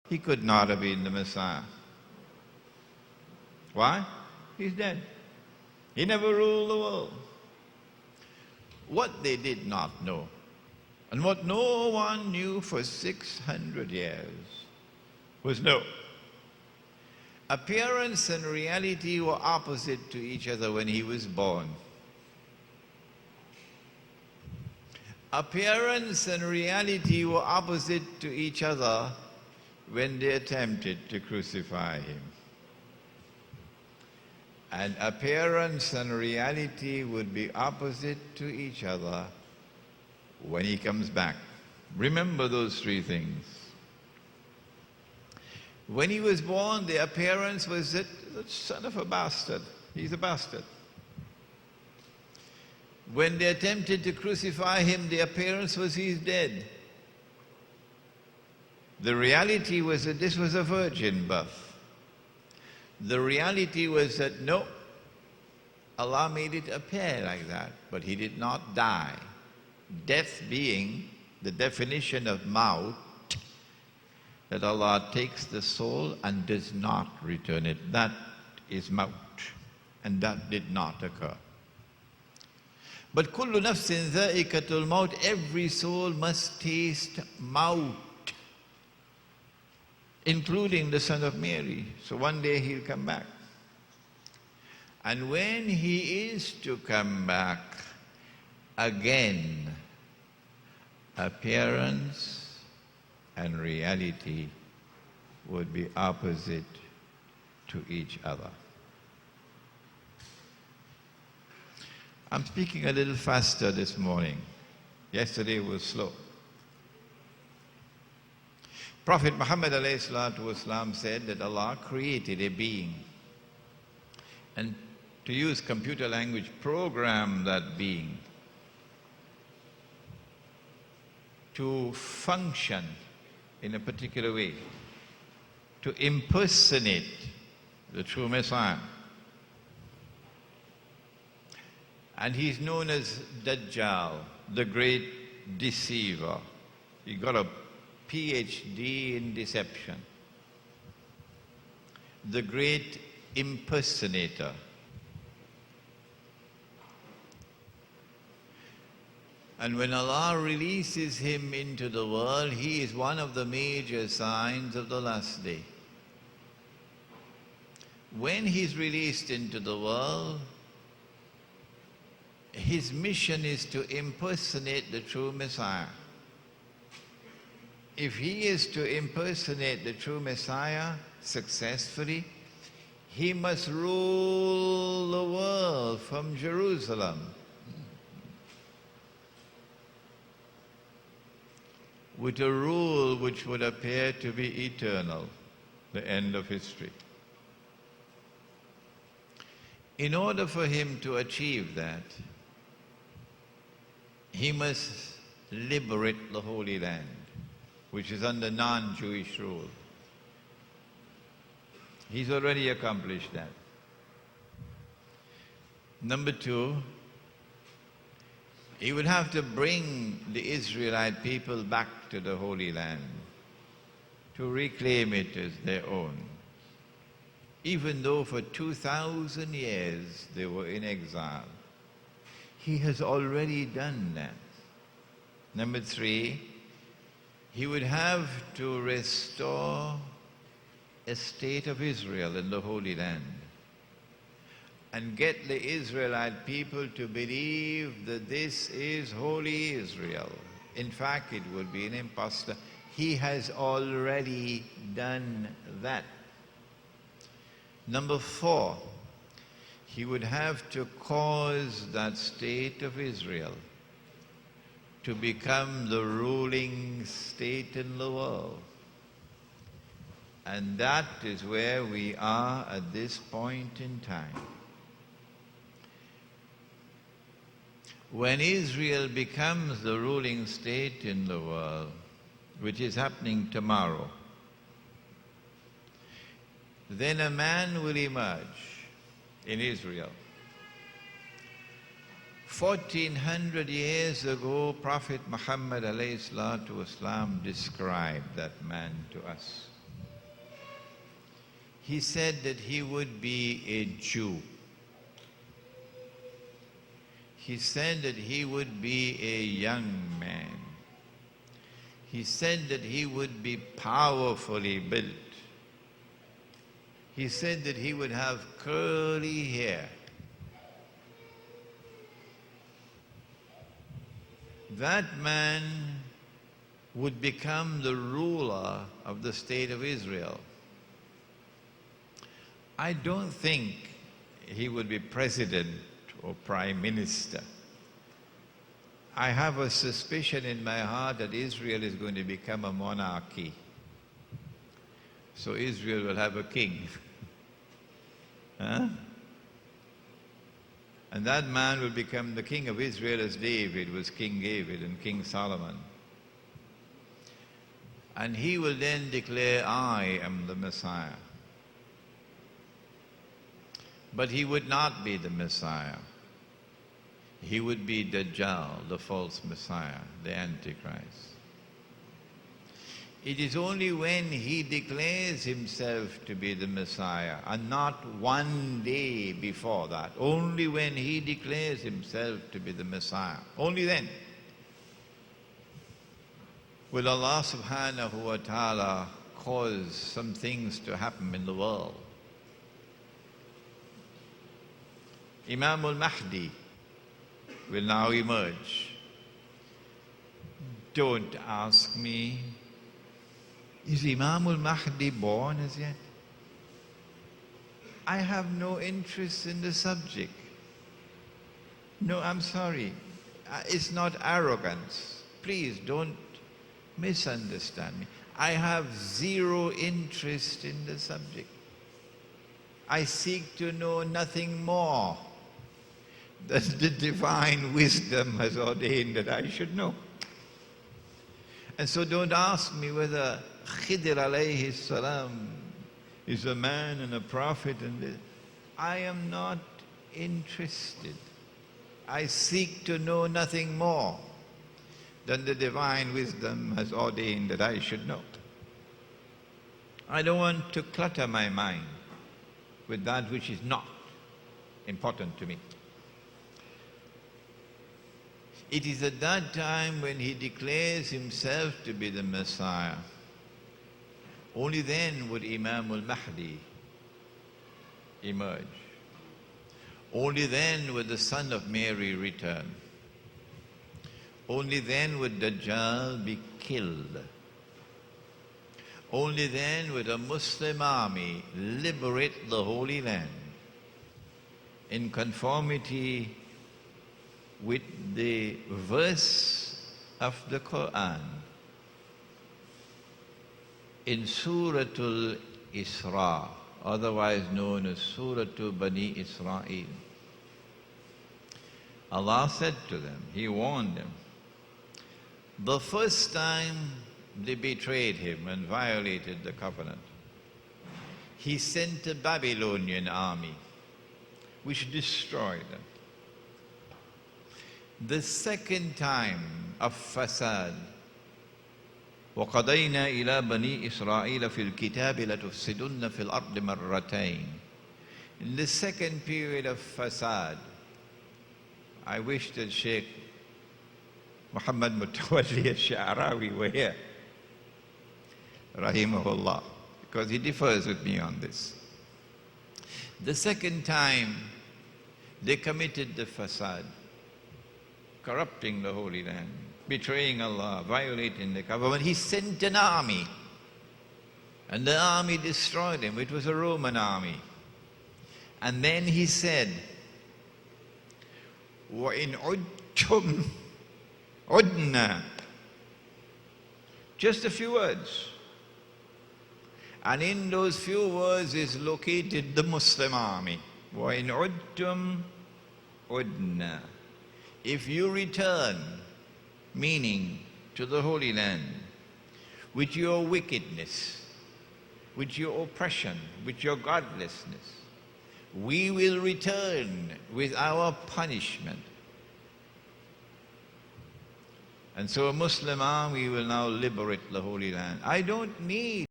He could not have been the Messiah. Why? He's dead. He never ruled the world. What they did not know, and what no one knew for 600 years, was no. Appearance and reality were opposite to each other when he was born. Appearance and reality were opposite to each other when they attempted to crucify him. And appearance and reality would be opposite to each other when he comes back. Remember those three things. When he was born, the appearance was that the son of a bastard. He's a bastard. When they attempted to crucify him, the appearance was he's dead. The reality was that this was a virgin birth. The reality was that no, Allah made it appear like that, but he did not die. Death being the definition of maut, that Allah takes the soul and does not return it. That is maut, and that did not occur. But kullu nafsin dha'iqatul maut, every soul must taste maut, including the son of Mary. So one day he'll come back. And when he is to come back, again, appearance and reality would be opposite to each other. I'm speaking a little faster this morning. Yesterday was slow. Prophet Muhammad ﷺ said that Allah created a being, and to use computer language, programmed that being to function in a particular way, to impersonate the true Messiah. And he's known as Dajjal, the great deceiver. He got a PhD in deception. The great impersonator. And when Allah releases him into the world, he is one of the major signs of the last day. When he's released into the world, his mission is to impersonate the true Messiah. If he is to impersonate the true Messiah successfully, he must rule the world from Jerusalem, with a rule which would appear to be eternal, the end of history. In order for him to achieve that, he must liberate the Holy Land, which is under non-Jewish rule. He's already accomplished that. Number two, he would have to bring the Israelite people back to the Holy Land, to reclaim it as their own. Even though for 2,000 years they were in exile. He has already done that. Number three, he would have to restore a state of Israel in the Holy Land and get the Israelite people to believe that this is holy Israel. In fact, it would be an impostor. He has already done that. Number four, he would have to cause that state of Israel to become the ruling state in the world. And that is where we are at this point in time. When Israel becomes the ruling state in the world, which is happening tomorrow, then a man will emerge in Israel. 1400 years ago, Prophet Muhammad ﷺ described that man to us. He said that he would be a Jew. He said that he would be a young man. He said that he would be powerfully built. He said that he would have curly hair. That man would become the ruler of the state of Israel. I don't think he would be president or prime minister. I have a suspicion in my heart that Israel is going to become a monarchy. So Israel will have a king. Huh? And that man will become the king of Israel as David was King David and King Solomon. And he will then declare, I am the Messiah. But he would not be the Messiah. He would be Dajjal, the false Messiah, the Antichrist. It is only when he declares himself to be the Messiah, and not one day before that, only when he declares himself to be the Messiah, only then will Allah subhanahu wa ta'ala cause some things to happen in the world. Imam al-Mahdi will now emerge. Don't ask me, is Imam al-Mahdi born as yet? I have no interest in the subject. No, I'm sorry. It's not arrogance. Please don't misunderstand me. I have zero interest in the subject. I seek to know nothing more that the divine wisdom has ordained that I should know. And so don't ask me whether Khidr alayhi salam is a man and a prophet and this. I am not interested. I seek to know nothing more than the divine wisdom has ordained that I should know. I don't want to clutter my mind with that which is not important to me. It is at that time when he declares himself to be the Messiah. Only then would Imam al-Mahdi emerge. Only then would the son of Mary return. Only then would Dajjal be killed. Only then would a Muslim army liberate the Holy Land in conformity with the verse of the Quran in Suratul Isra, otherwise known as Suratul Bani Israel. Allah said to them, He warned them, the first time they betrayed Him and violated the covenant, He sent a Babylonian army which destroyed them. The second time of fasad, وَقَضَيْنَا إِلَى بَنِي إِسْرَائِيلَ فِي الْكِتَابِ لَتُفْسِدُنَّ فِي الْأَرْضِ مَرَّتَيْنِ. In the second period of fasad, I wish that Sheikh Muhammad Mutawalli al-Sha'arawi were here, rahimahullah, because he differs with me on this. The second time, they committed the fasad, corrupting the Holy Land, betraying Allah, violating the covenant. He sent an army, and the army destroyed him. It was a Roman army. And then he said, وَإِنْ عُدْتُمْ عُدْنَا. Just a few words. And in those few words is located the Muslim army. وَإِنْ عُدْتُمْ عُدْنَا. If you return, meaning to the Holy Land, with your wickedness, with your oppression, with your godlessness, we will return with our punishment. And so a Muslim army will now liberate the Holy Land. I don't need